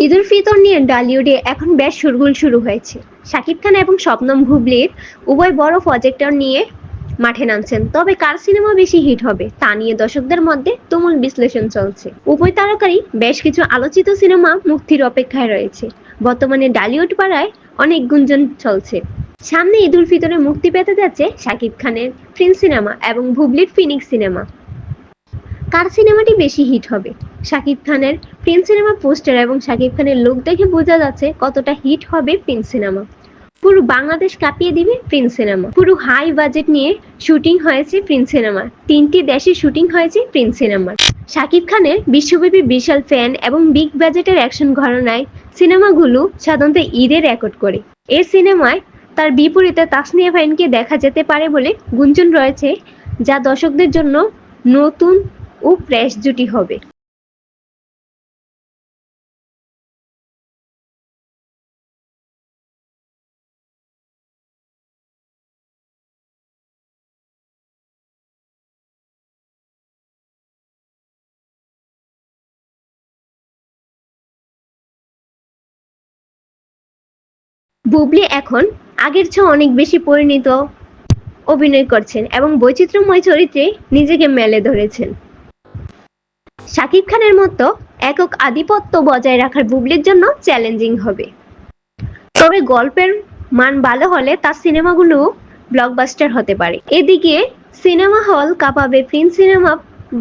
ঈদুল ফিতর নিয়ে টলিউডে এখন বেশ শোরগোল শুরু হয়েছে। শাকিব খান এবং শবনম বুবলীর উভয় বড় প্রজেক্টর নিয়ে মাঠে নামছেন, তবে কার সিনেমা বেশি হিট হবে তা নিয়ে দর্শকদের মধ্যে তুমুল বিশ্লেষণ চলছে। উভয় তারকারই বেশ কিছু আলোচিত সিনেমা মুক্তির অপেক্ষায় রয়েছে। বর্তমানে টলিউড পাড়ায় অনেক গুঞ্জন চলছে। সামনে ঈদুল ফিতরে মুক্তি পেতে যাচ্ছে শাকিব খানের প্রিন্স সিনেমা এবং বুবলীর ফিনিক্স সিনেমা। কার সিনেমাটি বেশি হিট হবে? শাকিব খানের প্রিন্স সিনেমার পোস্টার এবং শাকিব খানের লুক দেখে বোঝা যাচ্ছে কতটা হিট হবে প্রিন্স সিনেমা। পুরো বাংলাদেশ কাঁপিয়ে দিবে প্রিন্স সিনেমা। পুরো হাই বাজেট নিয়ে শুটিং হয়েছে প্রিন্স সিনেমার। 3টি দেশে শুটিং হয়েছে প্রিন্স সিনেমার। শাকিব খানের বিশ্বব্যাপী বিশাল ফ্যান এবং বিগ বাজেটের অ্যাকশন ঘরানায় সিনেমাগুলো সাধারণত ঈদে রেকর্ড করে। এই সিনেমায় তার বিপরীতে তাসনিয়া ফারিনকে দেখা যেতে পারে বলে গুঞ্জন রয়েছে, যা দর্শকদের জন্য নতুন ও ফ্রেশ জুটি হবে। বুবলী এখন আগের চেয়ে অনেক বেশি পরিণত অভিনয় করছেন এবং বৈচিত্র্যময় চরিত্রে নিজেকে মেলে ধরেছেন। শাকিব খানের মতো একক আধিপত্য বজায় রাখার বুবলীর জন্য চ্যালেঞ্জিং হবে। তবে গল্পের মান ভালো হলে তার সিনেমাগুলো ব্লকবাস্টার হতে পারে। এদিকে সিনেমা হল কাঁপাবে প্রিন্স সিনেমা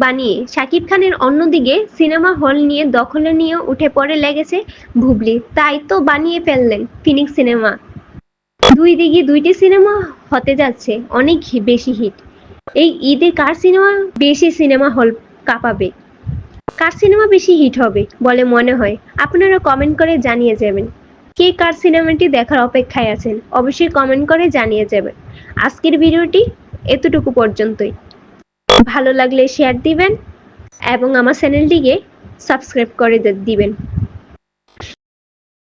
বানিয়ে শাকিব খানের। অন্যদিকে সিনেমা হল নিয়ে দখলে নিয়ে উঠে পড়ে লেগেছে বুবলী, তাই তো বানিয়ে ফেললেন ফিনিক্স সিনেমা। দুই দিকে দুইটি সিনেমা হতে যাচ্ছে অনেক বেশি হিট। এই ঈদে কার সিনেমা বেশি সিনেমা হল কাঁপাবে, কার সিনেমা বেশি হিট হবে বলে মনে হয়? আপনারা কমেন্ট করে জানিয়ে যাবেন। কে কার সিনেমাটি দেখার অপেক্ষায় আছেন অবশ্যই কমেন্ট করে জানিয়ে যাবেন। আজকের ভিডিওটি এতটুকু পর্যন্তই। ভালো লাগলে শেয়ার দিবেন এবং আমার চ্যানেলটিকে সাবস্ক্রাইব করে দিবেন।